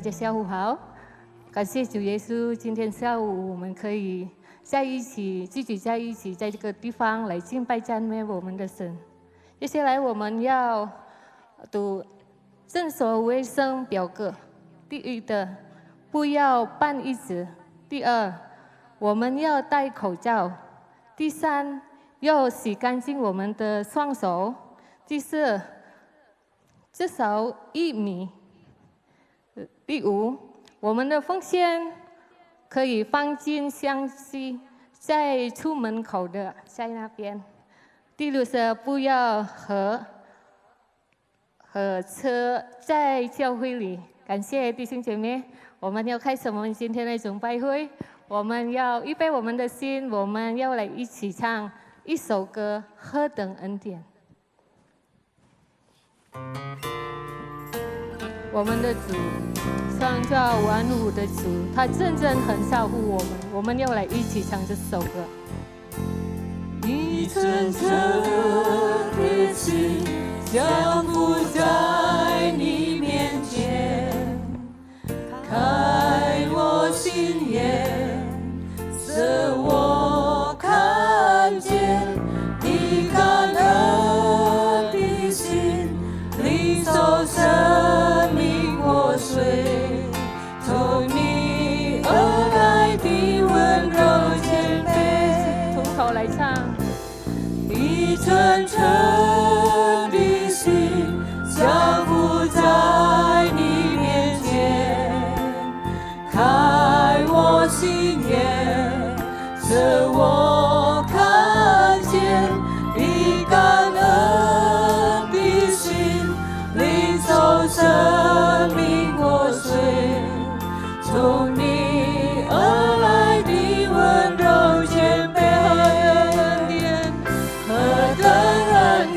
大家下午好，感谢主耶稣，今天下午我们可以在一起，聚集在一起，在这个地方来敬拜赞美我们的神。接下来我们要读正所卫生表格。第一的，不要办椅子；第二，我们要戴口罩；第三，要洗干净我们的双手；第四，至少1米；第五，我们的奉献可以放进箱子，在出门口的在那边。第六是不要和车在教会里。感谢弟兄姐妹，我们要开始我们今天的崇拜会。我们要预备我们的心，我们要来一起唱一首歌《何等恩典》。我们的主，创造万物的主，他真正很照顾我们。我们要来一起唱这首歌。你真正的心降服在你面前，开我心眼，使我看见你感恩的心，领受生命活水，从你而来的温柔谦卑。从头来唱。你真诚的心降服在你面前，开我心眼，使我看见你感恩的心，领受生命活水，从你而来的温柔谦卑。何等恩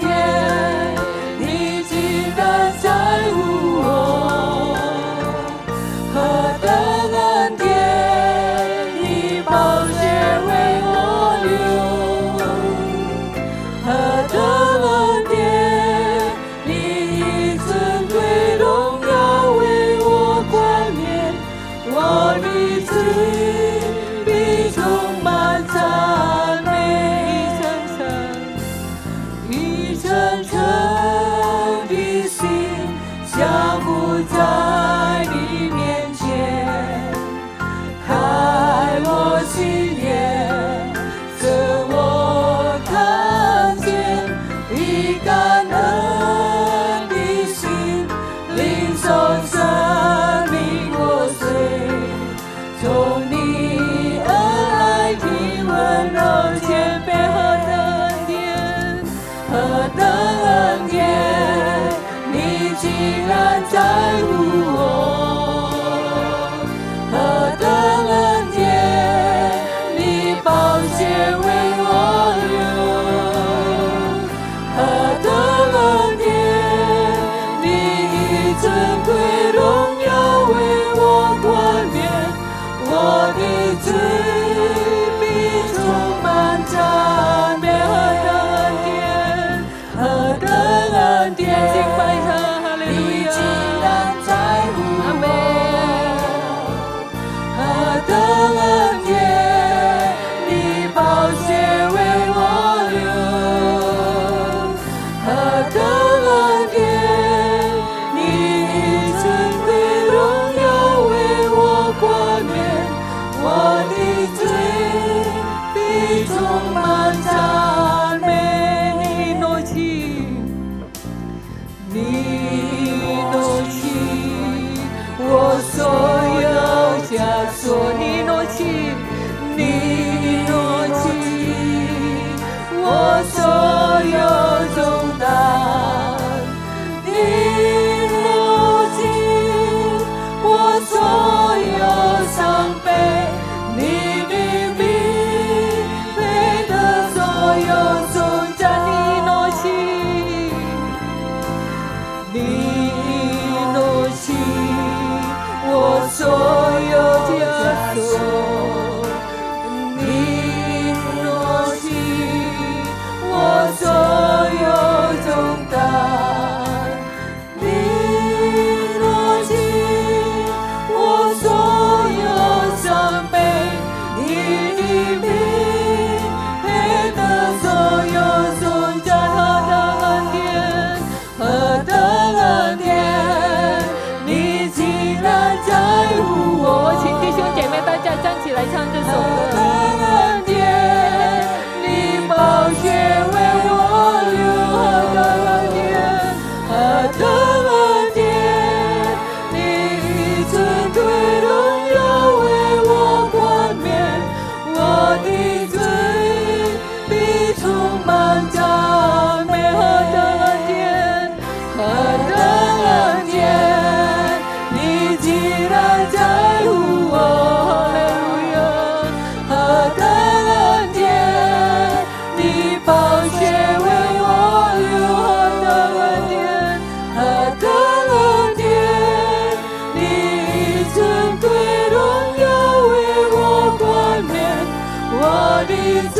我的罪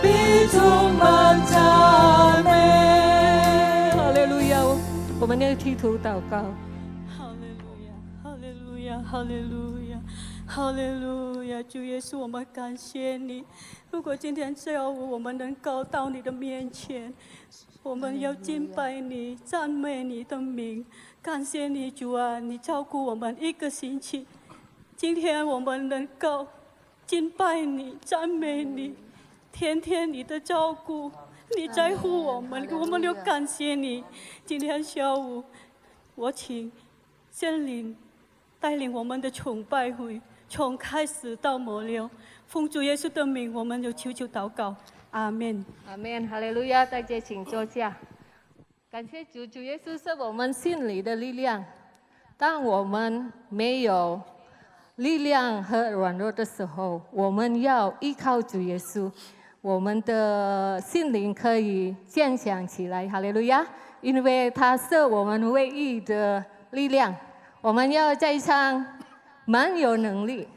必充满赞美。哈利路亚！我们要低头祷告。哈利路亚，哈利路亚，哈利路亚，哈利路亚！主耶稣，我们感谢你。如果今天下午我们能够到你的面前，我们要敬拜你，赞美你的名。感谢你，主啊，你照顾我们一个星期。今天我们能够敬拜你，赞美你，天天你的照顾，你在乎我们，我们要感谢你。今天下午，我请圣灵带领我们的崇拜会，从开始到末了，奉主耶稣的名，我们就求祷告，阿门。阿门，哈利路亚！大家请坐下。感谢主，主耶稣是我们心里的力量。当我们没有力量和软弱的时候，我们要依靠主耶稣，我们的心灵可以坚强起来。哈利路亚！因为他是我们唯一的力量。我们要再唱蛮有能力。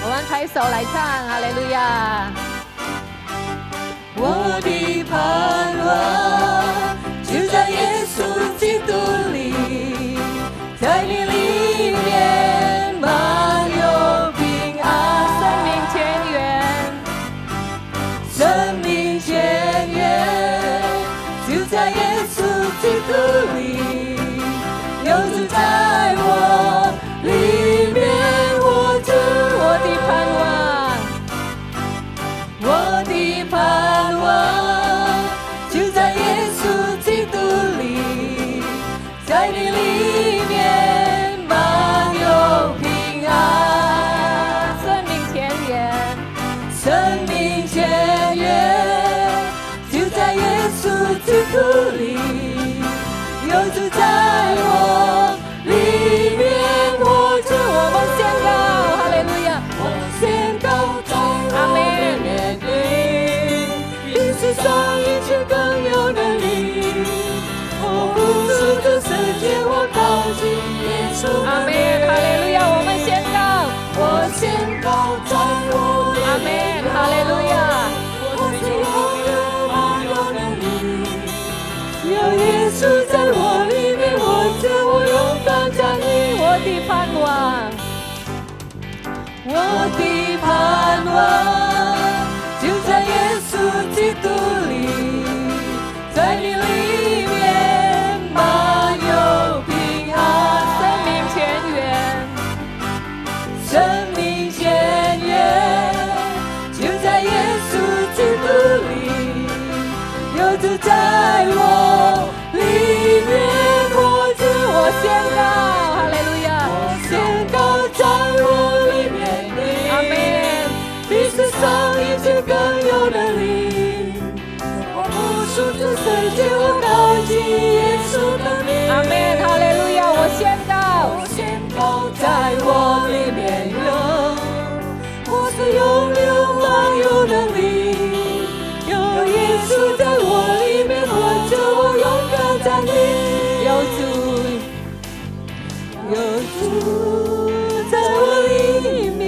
我们拍手来唱，哈利路亚！我的盼望就在耶稣基督里，在你里面满有平安。生命泉源，生命泉源就在耶稣基督里，有主在我里面活着。我的盼望，我的盼望就在耶稣基督里，在你里面满有平安。生命泉源，生命泉源就在耶稣基督里，有主在我里面活着。我们宣告，哈利路亚！我宣告在我里面的，比世上一切更有能力。我不是这世界，我靠近耶稣阿门，的名。哈利路亚！我们宣告，我宣告在我里面，阿门，哈利路亚！我是有满有能力，有耶稣在我里面活着，我勇敢站立。我的盼望，我的盼望就在耶稣基督里，在你里面满有平安。生命泉源，生命泉源就在耶稣基督里，有主在我里面活着。我宣告，哈利路亚！我宣告在我里面的，阿门。比世上一切更有能力。我不属这世界，我靠近耶稣的名。阿门，哈利路亚！我宣告，我宣告在我里面有，我是有流满有能力，有耶稣在我里面活着，我勇敢站立。有主在我里面，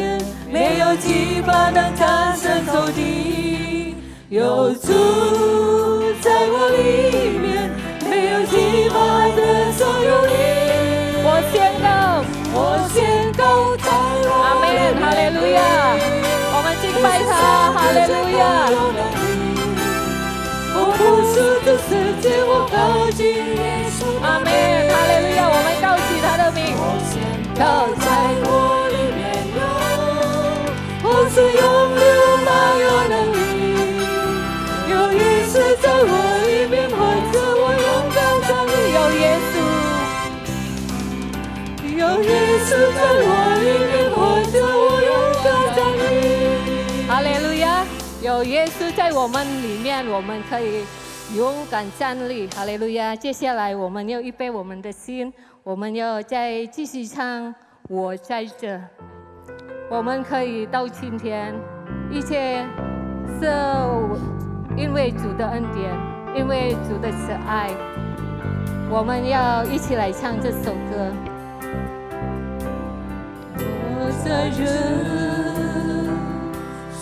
没有惧怕能战胜仇敌。有主在我里面，没有惧怕能胜有力。我宣告，我宣告在我阿门，哈利路亚！我们敬拜他，哈利路亚！我不是这世界，我靠近耶稣。阿门，哈利路亚！我们高举他的名。我宣告在我里面有，我是永流满有能力，有耶稣在我里面活着，我勇敢站立。有耶稣在我里面活着，我勇敢站立。哈利路亚！有耶稣在我们里面，我们可以勇敢站立。哈利路亚！接下来我们要预备我们的心，我们要再继续唱我在这。我们可以到今天，一切是因为主的恩典，因为主的慈爱。我们要一起来唱这首歌。我在这，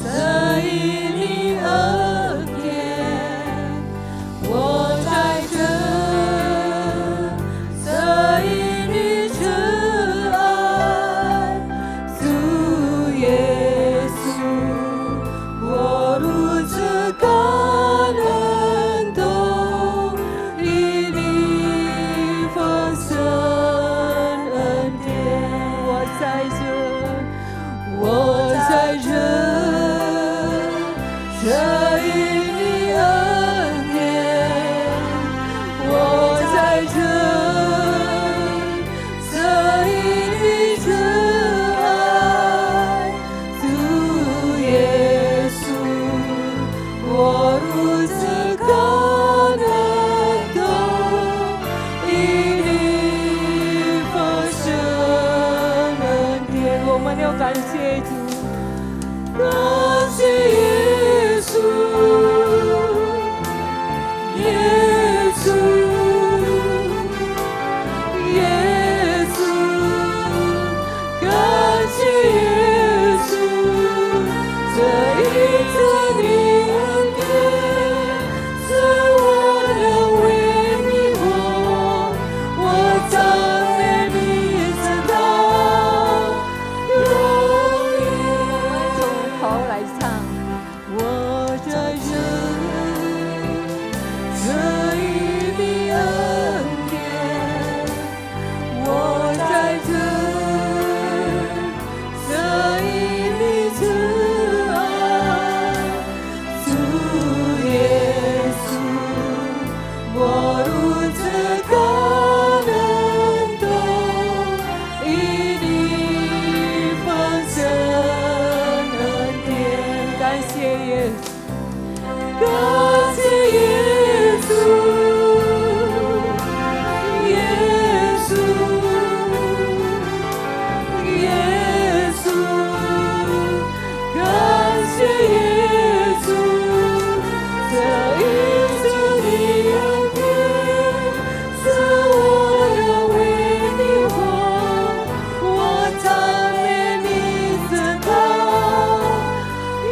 在意你恩典，我在这，在意你慈爱，主耶稣，我如此感恩，都因你丰盛恩典。我在这，我在这，这因你恩典，我在这，这因你慈爱，主耶稣，我如此感恩，都因你丰盛恩典。我们要感谢主，感谢耶稣，耶稣，耶稣，感谢耶稣，这一次你恩典，使我能为你活，我赞美你直到永远。从头来唱。我在这，这因你恩典，我在这，这因你慈爱，主耶稣，我如此感恩，都因你丰盛恩典。感谢耶稣，感谢耶稣，耶稣，耶稣，感谢耶稣，这一次你恩典，使我能为你活，我赞美你直到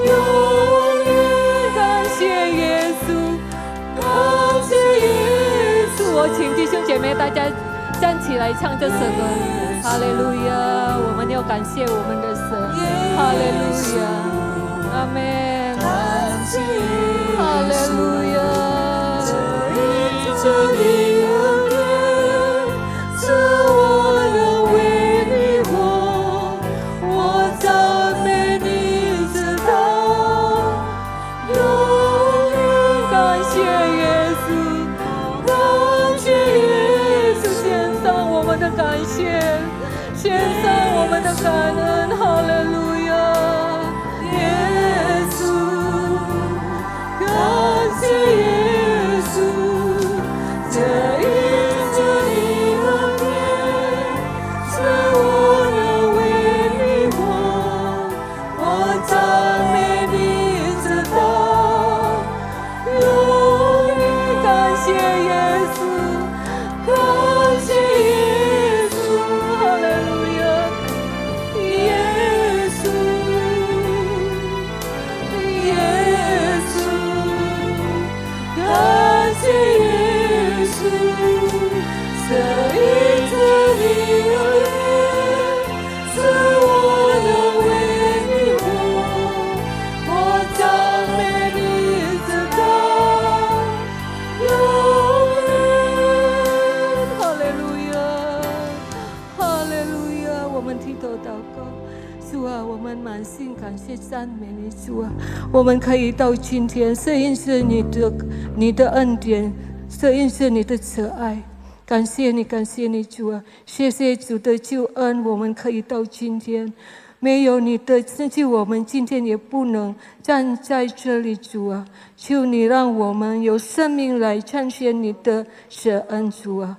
永远。感谢耶稣，感谢耶稣。我请弟兄姐妹大家站起来唱这首歌。哈利路亚！我们要感谢我们的神。哈利路亚！阿门。感谢耶稣，哈利路亚！这你恩典，使我能为你活，我赞美你直到永远。感谢耶稣，感谢耶稣，献上我们的感谢，献上我们的感恩。哈利路亚，耶稣，感谢耶稣，这一次你恩典，使我能为你活，我赞美你直到永远。感谢耶稣，感谢耶稣，哈利路亚，耶稣，耶稣，感谢耶稣，这一次你恩典，使我能为你活，我赞美你直到永远。哈利路亚，哈利路亚！我们低头祷告。主啊，我们满心感谢赞美你，主啊，我们可以到今天，是因是你的恩典，是因是你的慈爱。感谢你，感谢你，主啊！谢谢主的救恩，我们可以到今天。没有你的救，我们今天也不能站在这里，主啊！求你让我们有生命来彰显你的舍恩，主啊！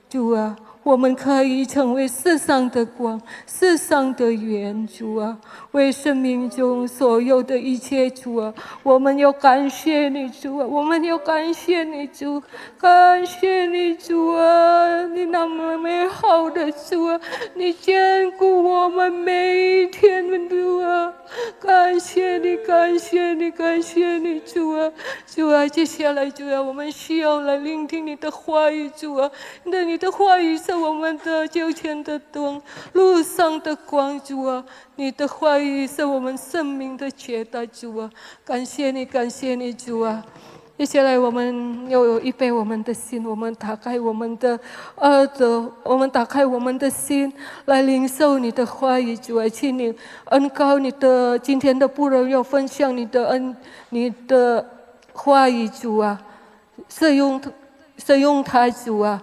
主啊！我们可以成为世上的光，世上的盐，主啊，为生命中所有的一切，主啊，我们要感谢你，主啊，我们要感谢你，主，感谢你，主啊，你那么美好的主啊，你眷顾我们每一天，主啊，感谢你，感谢你，感谢你，主啊，主啊，接下来，主啊，我们需要来聆听你的话语，主啊，你的话语是我们的脚前的灯，路上的光，主啊，你的话语是我们生命的解答，主啊，感谢你，感谢你，主啊。接下来我们要有预备我们的心，我们打开我们的耳朵，我们打开我们的心来领受你的话语，主啊，请你恩膏你的今天的仆人要分享你的话语，主啊，使用它，主啊，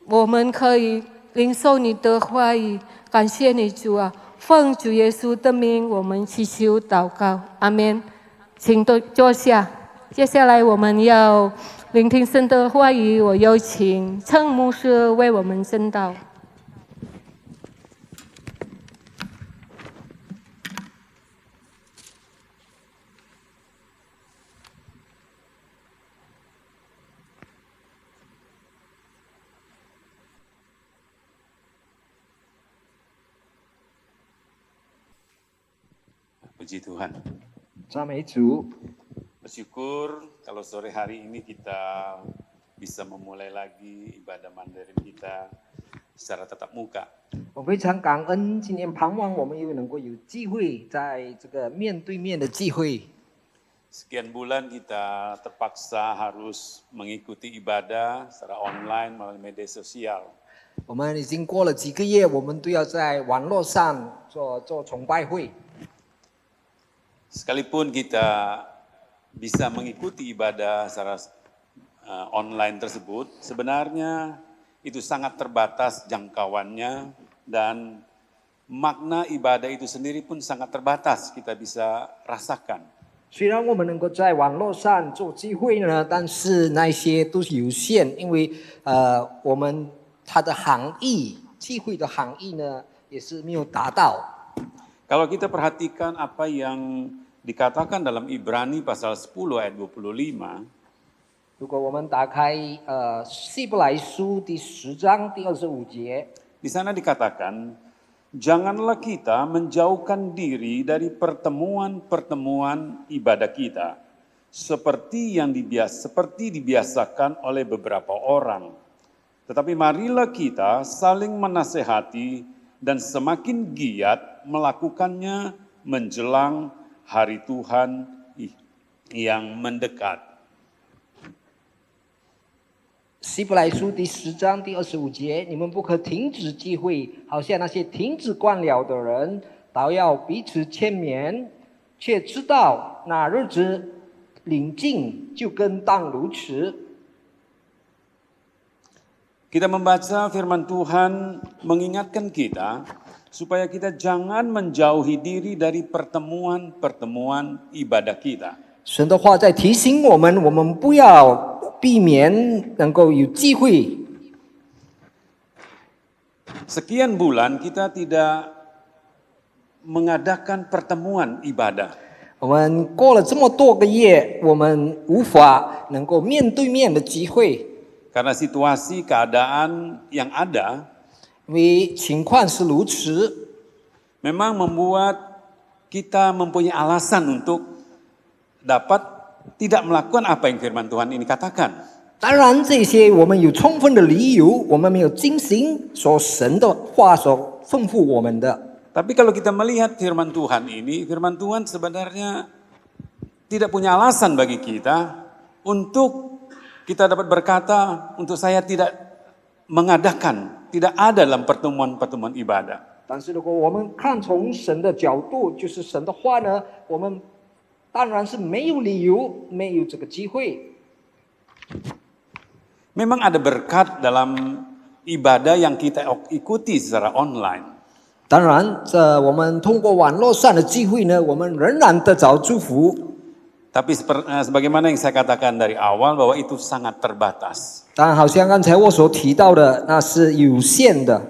我们可以领受你的话语，感谢你，主啊，奉主耶稣的名，我们祈求祷告，阿们。请坐下。接下来我们要聆听神的话语，我有请陈牧师为我们证道。Puji Tuhan. 赞美主， Bersyukur kalau sore hari ini kita bisa memulai lagi ibadah Mandarin kita secara tatap muka. 我非常感恩，今天盼望我们又能够有机会在这个面对面的聚会。 Sekian bulan kita terpaksa harus mengikuti ibadah secara online melalui media sosial. 我们已经过了几个月，我们都要在网络上做崇拜会。 Sekalipun kita bisa mengikuti ibadah secara online tersebut, sebenarnya itu sangat terbatas jangkauannya dan makna ibadah itu sendiri pun sangat terbatas kita bisa rasakan. 虽然我们能够在网络上做聚会呢，但是那些都是有限，因为我们它的含义，聚会的含义呢也是没有达到。 Kalau kita perhatikan apa yang dikatakan dalam Ibrani pasal 10 ayat 25, 如果我们打开希伯来书第10章第25节， di sana dikatakan, janganlah kita menjauhkan diri dari pertemuan-pertemuan ibadah kita, seperti dibiasakan oleh beberapa orang. Tetapi marilah kita saling menasehati dan semakin giat melakukannya menjelang hari Tuhan yang mendekat. 希伯来书第10章第25节，你们不可停止聚会，好像那些停止惯了的人，倒要彼此劝勉，却知道那日子临近，就更当如此。 Kita membaca firman Tuhan mengingatkan kita supaya kita jangan menjauhi diri dari pertemuan-pertemuan ibadah kita. 神的话在提醒我们，我们不要避免能够有机会。 Sekian bulan kita tidak mengadakan pertemuan ibadah. 我们过了这么多个月，我们无法能够面对面的聚会， Karena situasi keadaan yang ada 因为情况是如此， memang membuat kita mempunyai alasan untuk dapat tidak melakukan apa yang firman Tuhan ini katakan. 当然这些我们有充分的理由，我们没有遵行所神的话所吩咐我们的。 Tapi kalau kita melihat firman Tuhan ini, firman Tuhan sebenarnya tidak punya alasan bagi kita untuk kita dapat berkata, untuk saya tidak mengadakan, tidak ada dalam pertemuan-pertemuan ibadah. 但是如果我们看从神的角度，就是神的话呢，我们当然是没有理由，没有这个机会。 Memang ada berkat dalam ibadah yang kita ikuti secara online. 当然，我们通过网络上的聚会呢，我们仍然得着祝福。Tapi sebagaimana yang saya katakan dari awal bahwa itu sangat terbatas. 当然，好像刚才我所提到的，那是有限的，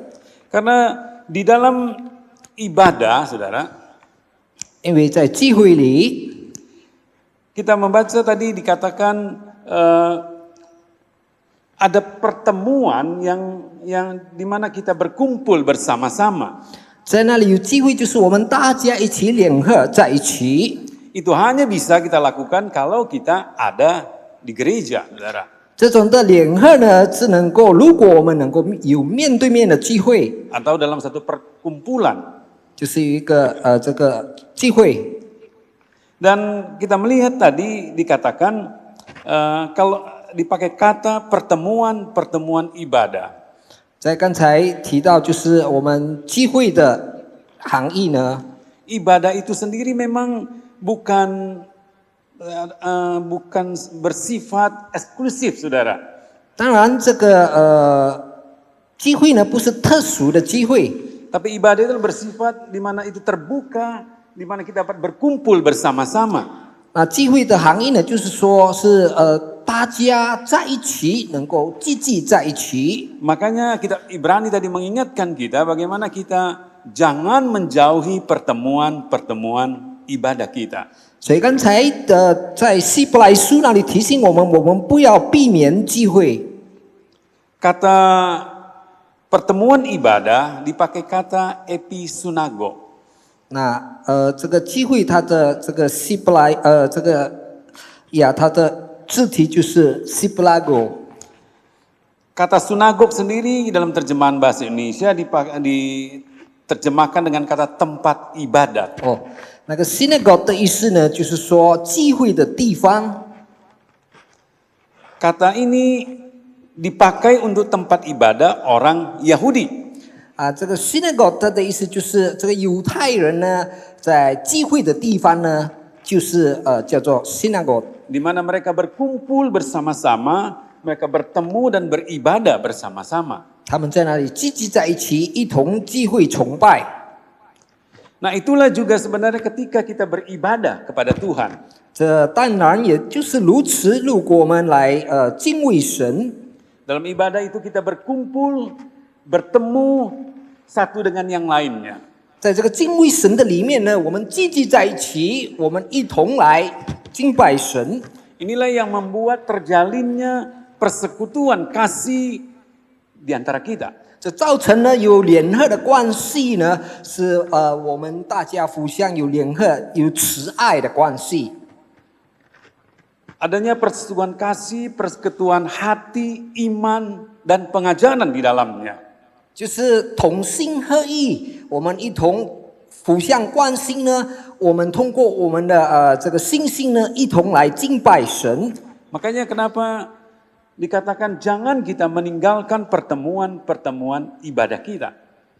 Karena di dalam ibadah, saudara, 因为在聚会里， kita membaca tadi dikatakan ada pertemuan yang dimana kita berkumpul bersama-sama. 在那里有聚会，就是我们大家一起联合在一起。 Itu hanya bisa kita lakukan kalau kita ada di gereja, saudara. 这种的联合呢，只能够如果我们能够有面对面的聚会， Atau dalam satu perkumpulan. 就是有一个这个聚会。 Dan kita melihat tadi dikatakan kalau dipakai kata pertemuan ibadah. 在刚才提到，就是我们聚会的含义呢， Ibadah itu sendiri memang bukan bersifat eksklusif, saudara. 当然这个聚会呢不是特殊的聚会， Tapi ibadah itu bersifat di mana itu terbuka, di mana kita dapat berkumpul bersama-sama. 那聚会的含义呢，就是说是大家在一起，能够聚集在一起。 Makanya Ibrani tadi mengingatkan kita bagaimana kita jangan menjauhi pertemuan ibadah kita. 所以刚才在希伯来书那里提醒我们不要避免聚会。 Kata pertemuan ibadah dipakai kata episunago. 那这个聚会它的这个希伯来它的字体就是 Siplago。 Kata sunagog sendiri dalam terjemahan bahasa Indonesia diterjemahkan dengan kata tempat ibadat. 哦，那个 synagogue 的意思呢，就是说聚会的地方。 Kata ini dipakai untuk tempat ibadah orang Yahudi. 啊，这个 synagogue 它的意思就是这个犹太人呢，在聚会的地方呢，就是叫做 synagogue。 Di mana mereka berkumpul bersama-sama, mereka bertemu dan beribadah bersama-sama. 他们在那里聚集在一起，一同聚会崇拜。 Nah, itulah juga sebenarnya ketika kita beribadah kepada Tuhan. 这当然也就是如此，如果我们来敬畏神， Dalam ibadah itu kita berkumpul, bertemu satu dengan yang lainnya. 在这个敬畏神的里面呢，我们聚集在一起，我们一同来敬拜神。 Inilah yang membuat terjalinnya persekutuan kasih di antara kita. 这造成了有联合的关系呢，是我们大家互相有联合、有慈爱的关系。 Adanya persekutuan kasih, persekutuan hati, iman, dan pengajaran di dalamnya. 就是同心合意，我们一同互相关心呢，我们通过我们的这个信心呢，一同来敬拜神。 Makanya kenapa dikatakan jangan kita meninggalkan pertemuan ibadah kita.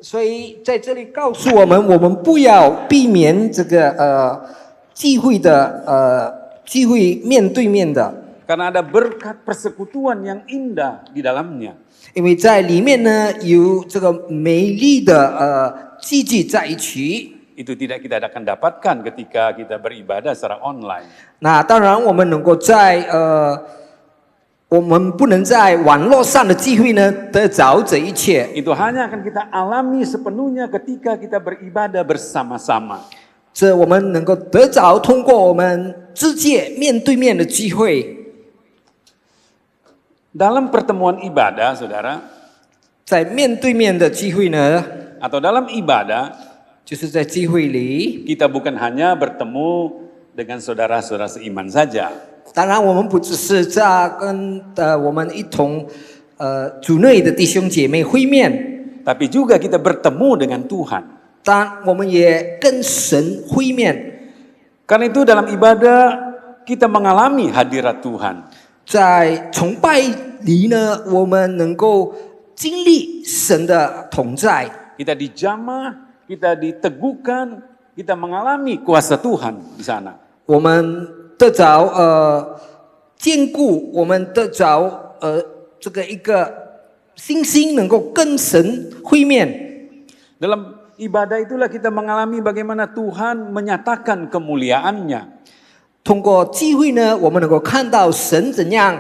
所以在这里告诉我们不要避免这个聚会面对面的， Karena ada berkat persekutuan yang indah di dalamnya. 因为在里面呢有这个美丽的聚集在一起。 Itu tidak kita akan dapatkan ketika kita beribadah secara online. 那当然，我们能够在我们不能在网络上的聚会呢得着这一切。 Itu hanya akan kita alami sepenuhnya ketika kita beribadah bersama-sama. 这我们能够得着，通过我们直接面对面的聚会。 Dalam pertemuan ibadah, saudara, 在面对面的聚会呢， atau dalam ibadah, 就是在聚会里。 kita bukan hanya bertemu dengan saudara-saudara seiman saja. 当然，我们不只是在跟我们一同主内的弟兄姐妹会面， Tapi juga kita bertemu dengan Tuhan. 当然我们也跟神会面。 Karena itu dalam ibadah kita mengalami hadirat Tuhan. 在崇拜里呢，我们能够经历神的同在。 Kita dijamah, kita diteguhkan, kita mengalami kuasa Tuhan di sana. 我们得着坚固，我们得着这个一个信心，能够跟神会面。 Dalam ibadah itulah kita mengalami bagaimana Tuhan menyatakan kemuliaannya. 通过聚会呢，我们能够看到神怎样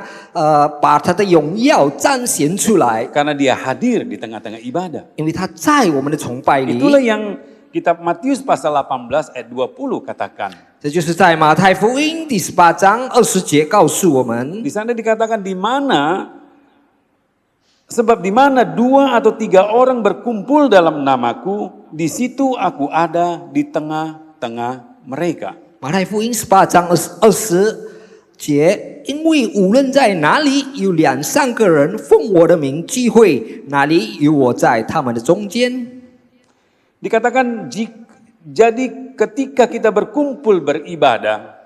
把他的荣耀彰显出来， Karena dia hadir di tengah-tengah ibadah. 因为他在我们的崇拜里。 Itulah yang kitab Matius pasal 18 ayat 20 katakan. 这就是在马太福音第18章20节告诉我们， Di sana dikatakan sebab di mana 2 atau 3 orang berkumpul dalam namaku, di situ aku ada di tengah-tengah mereka. 马太福音18章20节，因为无论在哪里有2、3个人奉我的名聚会，哪里有我在他们的中间。 Dikatakan jadi ketika kita berkumpul beribadah,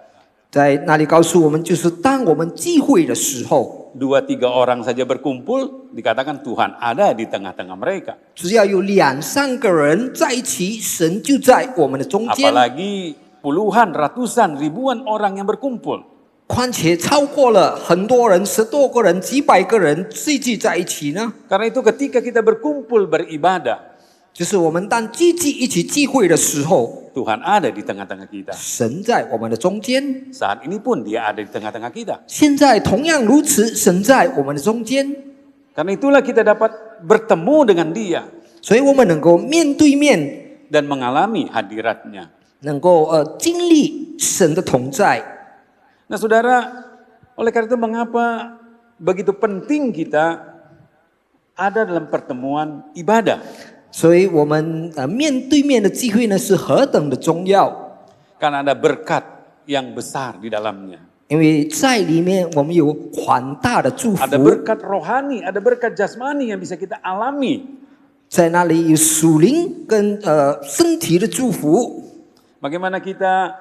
在那里告诉我们，就是当我们聚会的时候， 2-3 orang saja berkumpul, dikatakan Tuhan ada di tengah-tengah mereka. 只要有2、3个人在一起，神就在我们的中间。 Apalagi puluhan, ratusan, ribuan orang yang berkumpul. 况且超过了很多人，10多个人、几百个人聚集在一起呢。 Karena itu ketika kita berkumpul beribadah, 就是我们当聚集一起聚会的时候， Tuhan ada di tengah-tengah kita. 神在我们的中间。 Saat ini pun dia ada di tengah-tengah kita. 现在同样如此，神在我们的中间， Karena itulah kita dapat bertemu dengan dia 所以我们能够面对面， dan mengalami hadiratnya. 能够经历神的同在。 Nah saudara, oleh karena itu mengapa begitu penting kita ada dalam pertemuan ibadah? 所以我们面对面的聚会呢是何等的重要， Karena ada berkat yang besar di dalamnya. 因为在里面我们有广大的祝福， Ada berkat rohani, ada berkat jasmani yang bisa kita alami. 在那里有属灵跟身体的祝福。 Bagaimana kita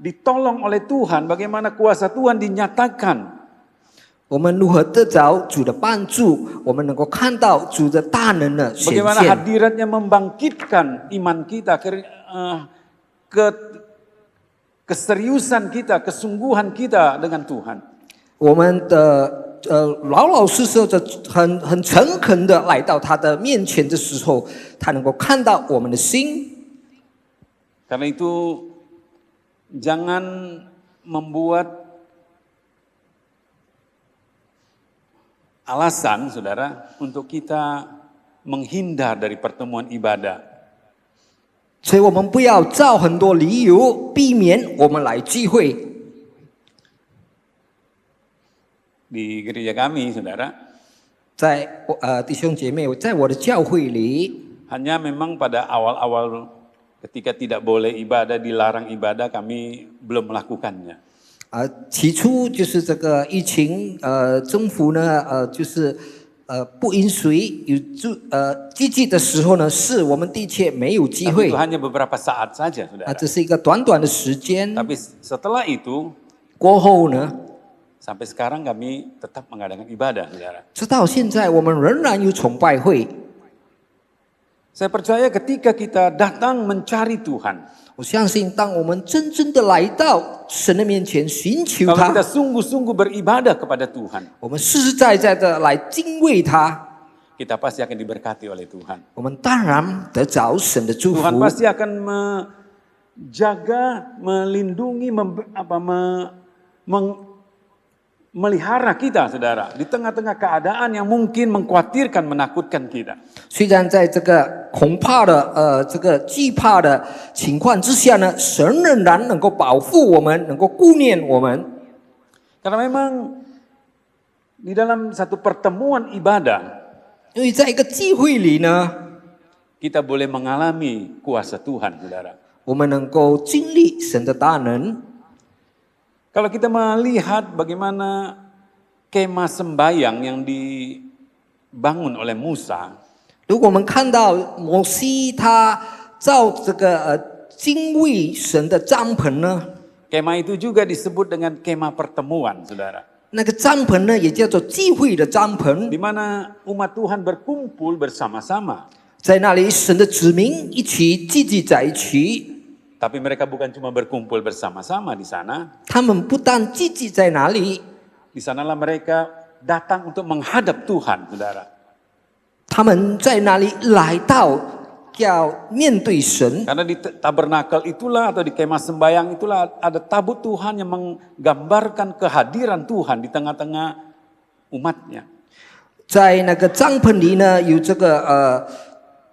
ditolong oleh Tuhan, bagaimana kuasa Tuhan dinyatakan. 我们如何得着主的帮助？我们能够看到主的大能的显 Bagaimana 现。 hadiratnya membangkitkan iman kita, keseriusan kita, kesungguhan kita dengan Tuhan. 我们的老老实实的、很诚恳的来到他的面前的时候，他能够看到我们的心。 Karena itu jangan membuat alasan, saudara, untuk kita menghindar dari pertemuan ibadah. 所以我们不要找很多理由避免我们来聚会。 Di gereja kami, saudara, 在弟兄姐妹，在我的教会里， hanya memang pada awal-awal ketika tidak boleh ibadah, dilarang ibadah, kami belum melakukannya. 起初就是这个疫情，政府呢，就是不允许有聚集的时候呢，是我们的确没有机 Tapi 会 itu hanya beberapa saat saja, saudara. 这是一个短短的时间。 Tapi setelah itu, 过后呢， sampai sekarang kami tetap mengadakan ibadah, saudara. 直到现在我们仍然有崇拜会。 Saya percaya ketika kita datang mencari Tuhan, 我相信，当我们真正的来到神的面前寻求 kalau 他 kita，sungguh-sungguh beribadah kepada Tuhan, 我们实实在在的来敬畏他， kita pasti akan diberkati oleh Tuhan. 我们当然得着神的祝福。 Tuhan pasti akan menjaga, melindungi, melihara kita, saudara, di tengah-tengah keadaan yang mungkin mengkhawatirkan, menakutkan kita. 虽然在这个恐怕的这个惧怕的情况之下呢，神仍然能够保护我们，能够顾念我们。 Karena memang di dalam satu pertemuan ibadah, 因为在一个聚会里呢， kita boleh mengalami kuasa Tuhan, saudara. 我们能够经历神的大能。 Kalau kita melihat bagaimana kemah sembayang yang dibangun oleh Musa, 如果我们看到摩西他造这个敬畏神的帐篷呢， kemah itu juga disebut dengan kemah pertemuan, saudara. 那个帐篷呢也叫做聚会的帐篷， Di mana umat Tuhan berkumpul bersama-sama. 在那里神的子民一起聚集在一起。 Tapi mereka bukan cuma berkumpul bersama-sama di sana. 他们不但聚集在哪里， Di sanalah mereka datang untuk menghadap Tuhan, saudara. 他们在那里来到要面对神。 Karena di tabernakel itulah atau di kemah sembayang itulah ada tabut Tuhan yang menggambarkan kehadiran Tuhan di tengah-tengah umatnya. 在那个帐篷里呢，有这个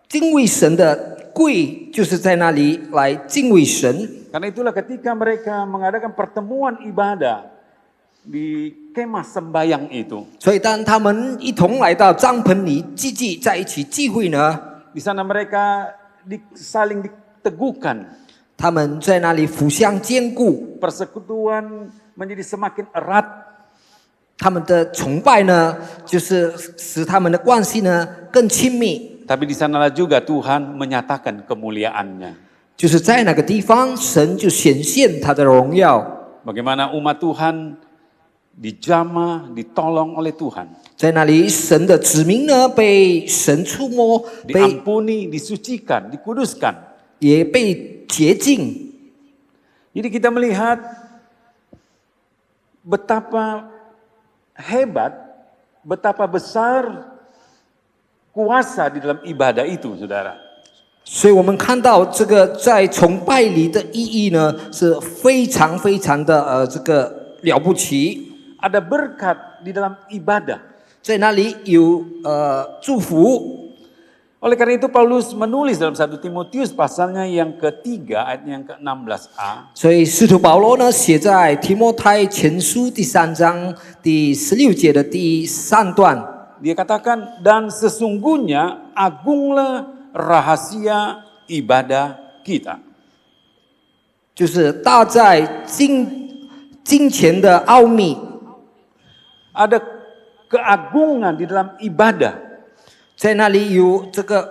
敬畏神的柜，就是在那里来敬畏神。 Karena itulah ketika mereka mengadakan pertemuan ibadah di kemah sembayang itu, 所以当他们一同来到帐篷里聚集在一起聚会呢， di sana mereka saling diteguhkan. 他们在那里互相兼顾， Persekutuan menjadi semakin erat. 他们的崇拜呢，就是使他们的关系呢更亲密。 Tapi di sanalah juga Tuhan menyatakan kemuliaannya. 就是在那个地方，神就显现他的荣耀。 Bagaimana umat Tuhan dijamah, ditolong oleh Tuhan. 在那里，神的子民呢被神触摸，被 Diampuni, disucikan, dikuduskan. 也被洁净。 Jadi kita melihat betapa hebat, betapa besar kuasa di dalam ibadah itu, saudara. 所以我们看到这个在崇拜里的意义呢，是非常非常的这个了不起。 Ada berkat di dalam ibadah. 在那里有祝福。 Oleh karena itu Paulus menulis dalam 1 Timotius pasalnya yang ketiga ayat yang ke-16a. 所以使徒保罗呢写在提摩太前书第3章第16节的第3段， Dia katakan, dan sesungguhnya agunglah rahasia ibadah kita. 就是大在金钱的奥秘。 Ada keagungan di dalam ibadah. 在那里有这个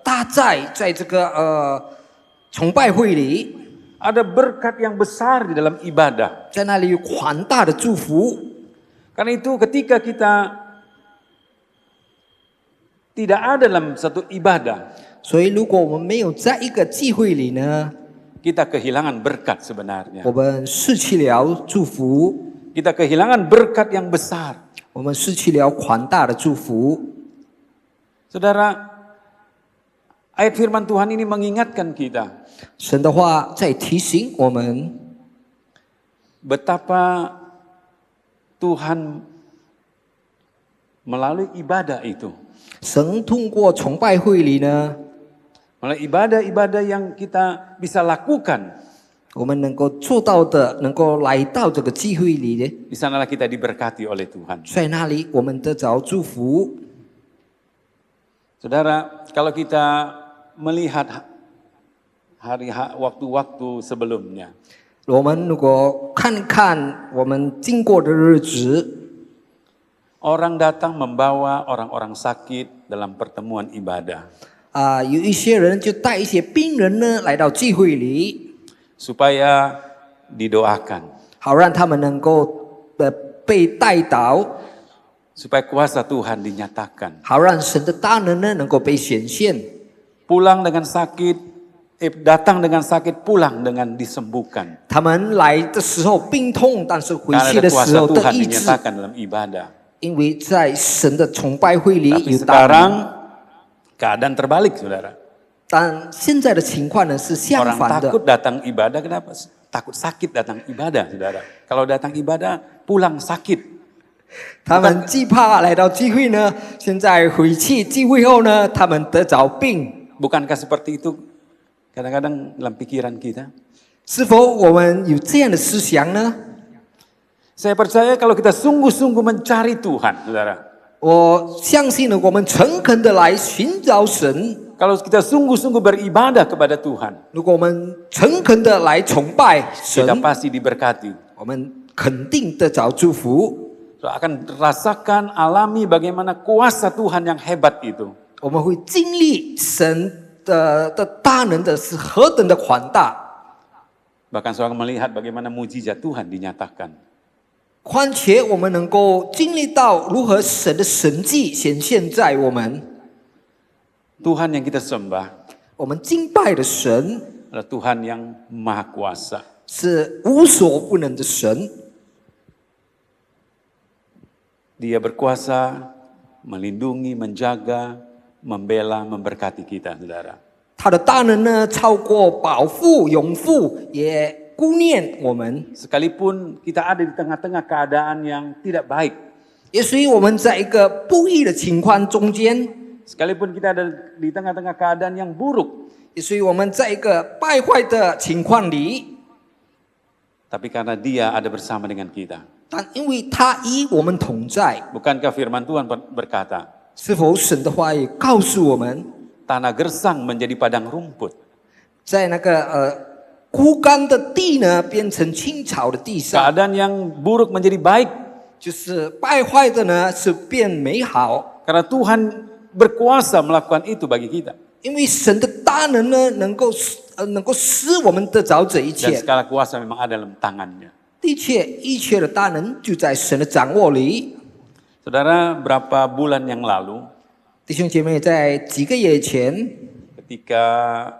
大在这个崇拜会里， Ada berkat yang besar di dalam ibadah. 在那里有宽大的祝福。 Karena itu ketika kita tidak ada dalam satu ibadah, 所以如果我们没有在一个聚会里呢， kita kehilangan berkat sebenarnya. 我们失去了祝福， Kita kehilangan berkat yang besar. 我们失去了宽大的祝福。 Saudara, ayat firman Tuhan ini mengingatkan kita 神的话在提醒我们， betapa Tuhan melalui ibadah itu, 神通过崇拜会里呢， melalui ibadah-ibadah yang kita bisa lakukan, 我们能够做到的，能够来到这个聚会里的， di sanalah kita diberkati oleh Tuhan. 在那里我们得着祝福。 Saudara, kalau kita melihat waktu-waktu sebelumnya, 我们如果看看我们经过的日子， orang datang membawa orang-orang sakit dalam pertemuan ibadah, 有一些人就带一些病人呢来到聚会里， supaya didoakan, 好让他们能够被带祷， supaya kuasa Tuhan dinyatakan. 好让神的大能呢能够被显现。 Pulang dengan sakit, datang dengan sakit, pulang dengan disembuhkan. 他们来的时候病痛，但是回 Karena 去 ada 的时 kuasa 候得 Tuhan 医治， dinyatakan dalam ibadah. 因为在神的崇拜会里 Tapi 有大能。 sekarang keadaan terbalik, saudara. 但现在的情况呢是相 Orang 反的， takut datang ibadah, kenapa? Takut sakit datang ibadah, saudara. Kalau datang ibadah, pulang sakit. 他们惧怕来到聚会呢，现在回去聚会后呢，他们得着病。 Bukankah seperti itu kadang-kadang dalam pikiran kita? 是否我们有这样的思想呢？ Saya percaya kalau kita sungguh-sungguh mencari Tuhan, saudara. 我相信呢，我们诚恳的来寻找神。 Kalau kita sungguh-sungguh beribadah kepada Tuhan, 如果我们诚恳的来崇拜神， kita pasti diberkati. 我们肯定得着祝福。 Akan rasakan, alami bagaimana kuasa Tuhan yang hebat itu. 我们会经历神的大能的是何等的宽大。 Bahkan seorang melihat bagaimana mujizat Tuhan dinyatakan. 况且我们能够经历到如何神的神迹显现在我们。 Tuhan yang kita sembah 我们敬拜的神 adalah Tuhan yang maha kuasa. 是无所不能的神， Dia berkuasa melindungi, menjaga, membela, memberkati kita, saudara. 他的大能呢，超过保护、永护，也顾念我们。 Sekalipun kita ada di tengah-tengah keadaan yang tidak baik, 也所以我们在一个不义的情况中间， sekalipun kita ada di tengah-tengah keadaan yang buruk, 也所以我们在一个败坏的情况里， tapi karena Dia ada bersama dengan kita. 但因为他与我们同在， Bukankah firman Tuhan berkata, 是否神的话语告诉我们， tanah gersang menjadi padang rumput. 在那个枯干的地呢，变成青草的地上， Keadaan yang buruk menjadi baik 就是败坏的呢是变美好， karena Tuhan berkuasa melakukan itu bagi kita. 因为神的大能呢能够使我们得着这一 Dan 切。 segala kuasa memang ada dalam tangannya. 的确，一切的大能就在神的掌握里。 Saudara, berapa bulan yang lalu 弟兄姐妹，在几个月前， ketika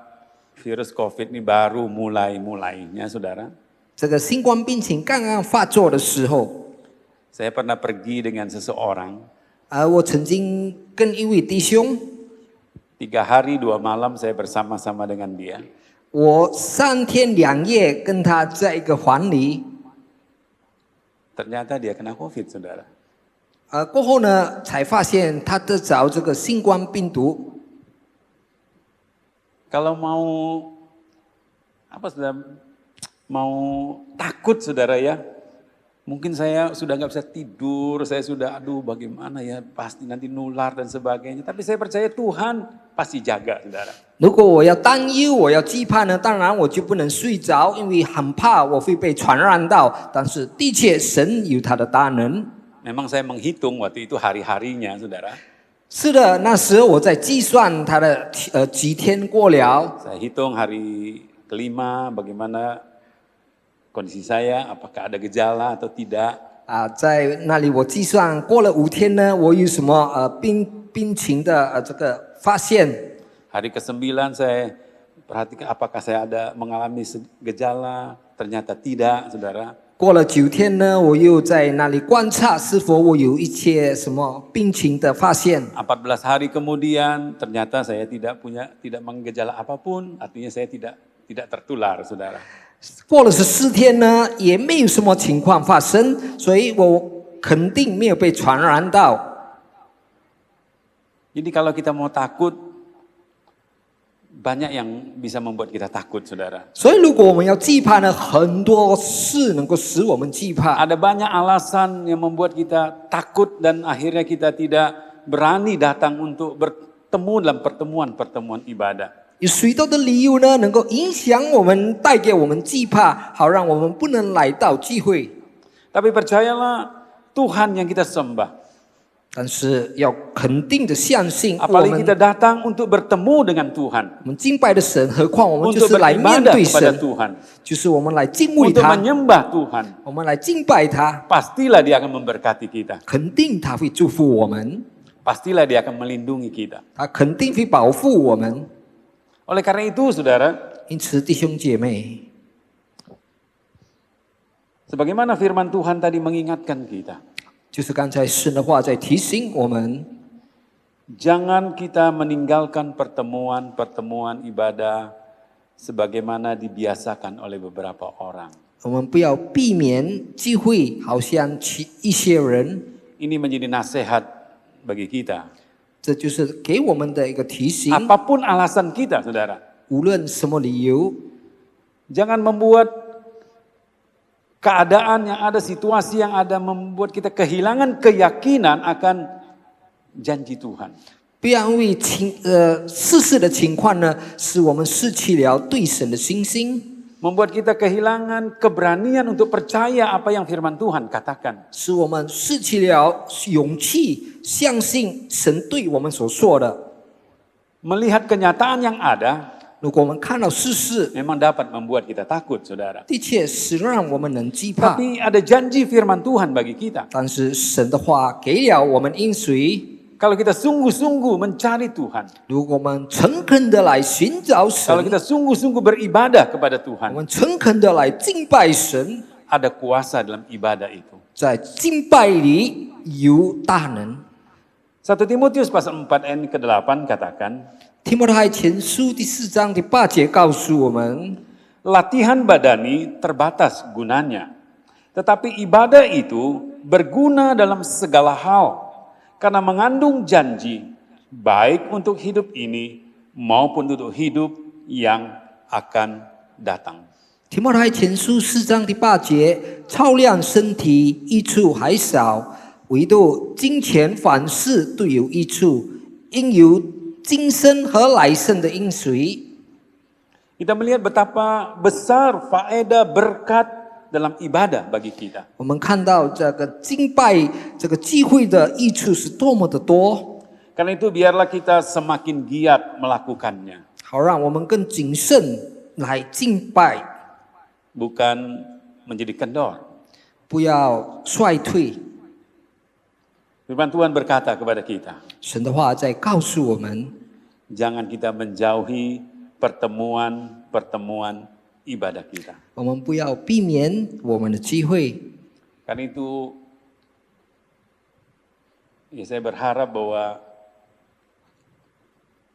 virus COVID ini baru mulainya, saudara, 这个新冠病情刚刚发作的时候， saya pernah pergi dengan seseorang 我曾经跟一位弟兄， 3 hari 2 malam saya bersama-sama dengan dia. 我3天2夜跟他在一个房里， Ternyata dia kena COVID, saudara. 过后呢，才发现他得着这个新冠病毒。 Kalau saudara, mau takut saudara ya, mungkin saya sudah nggak bisa tidur, saya sudah aduh bagaimana ya, pasti nanti nular dan sebagainya. Tapi saya percaya Tuhan pasti jaga, saudara. 如果我要担忧，我要惧怕呢，当然我就不能睡着，因为很怕我会被传染到。但是的确，神有他的大能。 Memang saya menghitung waktu itu hari-harinya, saudara. 是的，那时候我在计算他的几天过了， Saya hitung hari kelima bagaimana kondisi saya, apakah ada gejala atau tidak. 在那里我计算过了5天呢，我有什么病情的这个发现。 Hari ke-9 saya perhatikan apakah saya ada mengalami gejala, ternyata tidak, saudara. 过了9天呢，我又在那里观察是否我有一些什么病情的发现。 14 hari kemudian ternyata saya tidak menggejala apapun, artinya saya tidak tertular, saudara. 过了14天呢，也没有什么情况发生，所以我肯定没有被传染到。 Jadi kalau kita mau takut, banyak yang bisa membuat kita takut, saudara. 所以如果我们要惧怕呢，很多事能够使我们惧怕。 Ada banyak alasan yang membuat kita takut dan akhirnya kita tidak berani datang untuk bertemu dalam pertemuan-pertemuan ibadah. 有许多的理由呢，能够影响我们，带给我们惧怕，好让我们不能来到聚会。 Tapi percayalah, Tuhan yang kita sembah. 但是要肯定的相信，我 Apalagi 们 kita datang untuk bertemu dengan Tuhan. 我们敬拜的神，何况我们就 Untuk 是来面 beribadah 对 kepada 神， Tuhan. 就是我们来敬畏 Untuk 他， menyembah Tuhan. 我们来敬拜他， Pastilah dia akan memberkati kita. 肯定他会祝福我们， Pastilah dia akan melindungi kita. 他肯定会保护我们。 Oleh karena itu, saudara, 因此，弟兄姐妹， sebagaimana firman Tuhan tadi mengingatkan kita, 就是刚才神的话在提醒我们， jangan kita meninggalkan pertemuan-pertemuan ibadah sebagaimana dibiasakan oleh beberapa orang. 我们不要避免聚会，好像一些人， Ini menjadi nasihat bagi kita. 这就是给我们的一个提醒。 Apapun alasan kita, saudara, 无论什么理由， jangan membuat keadaan yang ada, situasi yang ada membuat kita kehilangan keyakinan akan janji Tuhan. 不要因为世事的情况呢，使我们失去了对神的信心， Membuat kita kehilangan keberanian untuk percaya apa yang firman Tuhan katakan. 使我们失去了勇气，相信神对我们所说的。 Melihat kenyataan yang ada, 如果我们看到世事， memang dapat membuat kita takut, saudara. 的确是让我们能惧怕。 Tapi ada janji firman Tuhan bagi kita. 但是神的话给了我们应许， Kalau kita sungguh-sungguh mencari Tuhan, 如果我们诚恳的来寻找神， kalau kita sungguh-sungguh beribadah kepada 我 Tuhan, 们诚恳的来敬拜神， ada kuasa dalam ibadah itu. 在敬拜里有大能。 1 Timotius pasal 4 ayat ke-8 katakan, 提提摩太前书第4章第8节告诉我们， latihan badani terbatas gunanya, tetapi ibadah itu berguna dalam segala hal karena mengandung janji baik untuk hidup ini maupun untuk hidup yang akan datang. 提摩太前书4章第8节，操练身体益处还少，唯独金钱凡事都有益处，因有今生和来生的应许。 Kita melihat betapa besar faedah berkat dalam ibadah bagi kita. 我们看到这个敬拜这个机会的益处是多么的多， Karena itu biarlah kita semakin giat melakukannya, 好让我们更谨慎来敬拜， bukan menjadi kendor. 不要衰退。 Firman Tuhan berkata kepada kita, 神的话在告诉我们， jangan kita menjauhi pertemuan-pertemuan ibadah kita. 我们不要避免我们的机会。 Karena itu, ya saya berharap bahwa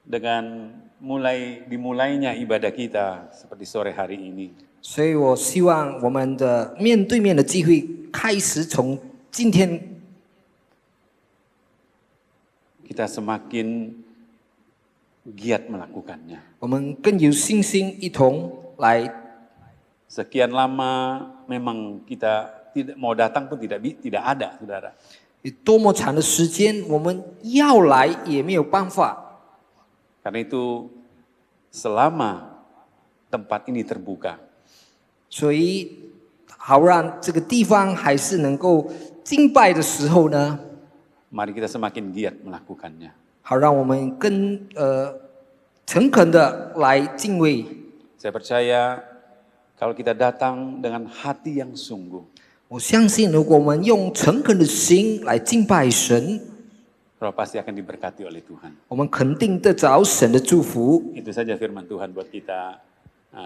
dengan dimulainya ibadah kita seperti sore hari ini, 所以我希望我们的面对面的机会开始从今天， kita semakin giat melakukannya. 我们更有信心一同来。 Sekian lama memang kita tidak mau datang pun tidak ada, saudara. 多么长的时间，我们要来也没有办法。 Karena itu selama tempat ini terbuka, 所以，好让这个地方还是能够敬拜的时候呢， mari kita semakin giat melakukannya. 好让我们更诚恳的来敬畏。 Saya percaya kalau kita datang dengan hati yang sungguh, 我相信，如果我们用诚恳的心来敬拜神， Roh pasti akan diberkati oleh Tuhan. 我们肯定得着神的祝福。 Itu saja firman Tuhan buat kita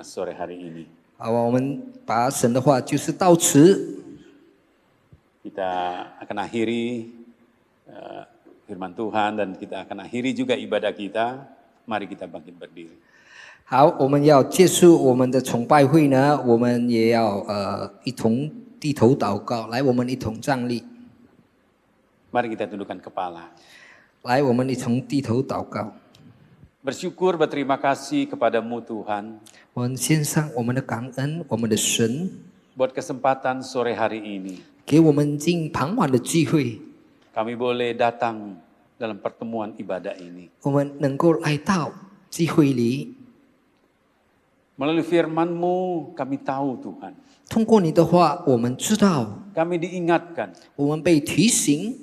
sore hari ini. 好，我们把神的话就是到此。 Kita akan akhiri firman Tuhan dan kita akan akhiri juga ibadah kita. Mari kita bangkit berdiri. 好，我们要结束我们的崇拜会呢，我们也要一同低头祷告。来，我们一同站立。 Mari kita tundukkan kepala. 来，我们一同低头祷告。 Bersyukur, berterima kasih kepadamu Tuhan, 我们献上我们的感恩，我们的神 buat kesempatan sore hari ini. 给我们进傍晚的机会， Kami boleh datang dalam pertemuan ibadah ini. 我们能够来到机会里， Melalui firman-Mu kami tahu Tuhan. 通过你的话，我们知道， Kami diingatkan 我们被提醒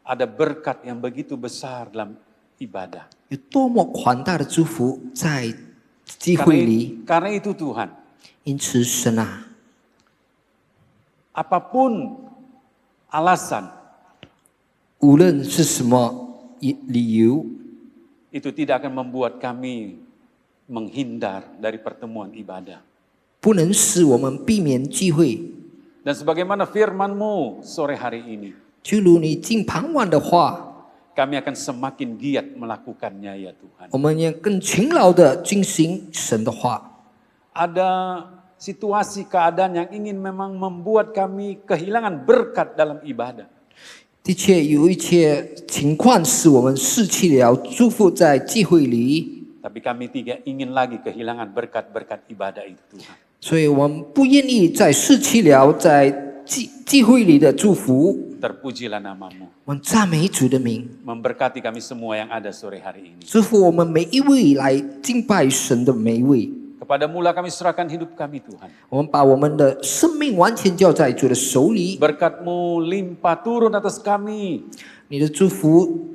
ada berkat yang begitu besar dalam ibadah. 有多么宽大的祝福在机会里。 Karena itu Tuhan, 因此，神啊， apapun alasan 无论是什么理由， itu tidak akan membuat kami menghindar dari pertemuan ibadah. 不能使我们避免机会。 Dan sebagaimana firman-Mu sore hari ini, 就如你进傍晚的话， kami akan semakin giat melakukannya ya Tuhan. 我们也更勤劳的进行神的话。 Ada situasi keadaan yang ingin memang membuat kami kehilangan berkat dalam ibadah. 的确，有一些情况使我们失去了祝福在机会里， Tapi kami tidak ingin lagi kehilangan berkat-berkat ibadah itu Tuhan. 所以我们不愿意再失去了在机会里的祝福。 Terpujilah nama-Mu. 我们赞美主的名， Memberkati kami semua yang ada sore hari ini. 祝福我们每一位来敬拜神的每一位。 Kepada mula kami serahkan hidup kami Tuhan. 我们把我们的生命完全交在主的手里， Berkat-Mu limpah turun atas kami. 你的祝福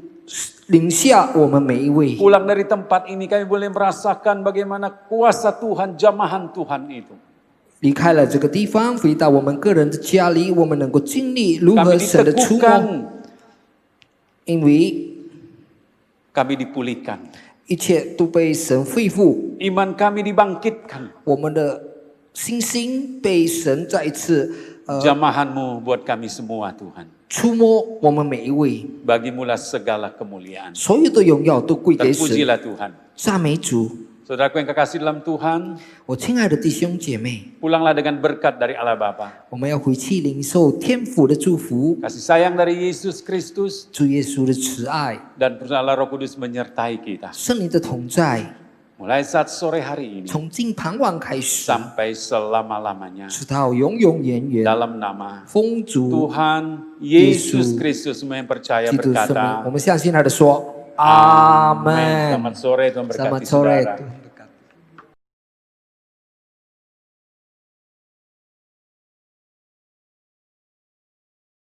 领下我们每一位。 Pulang dari tempat ini kami boleh merasakan bagaimana kuasa Tuhan, jamahan Tuhan itu. 离开了这个地方，回到我们个人的家里，我们能够经历如 Kami 何神的触摸， diteguhkan, 因为 kami dipulihkan. 一切都被神恢复， Iman kami dibangkitkan. 我们的信心被神再一次 Jamahan-Mu buat kami semua Tuhan. 触摸我们每一位， Bagimulah segala kemuliaan. 所有的荣耀都归给神。 Terpujilah Tuhan. 赞美主， Saudaraku yang kekasih dalam Tuhan, 我亲爱的弟兄姐妹， pulanglah dengan berkat dari Allah Bapa. 我们要回去领受天父的祝福， Kasih sayang dari Yesus Kristus 主耶稣的慈爱， dan perusahaan Allah Roh Kudus menyertai kita. 圣灵的同在， Mulai saat sore hari ini 从今傍晚开始， sampai selama-lamanya. 直到永永远远。 Dalam nama 奉主 Tuhan Yesus Kristus, semua yang percaya 基督的圣名， berkata, 我们相信他的说，阿 Amin. 门。 Selamat sore, Tuhan Selamat berkati sore, saudara. Tuhan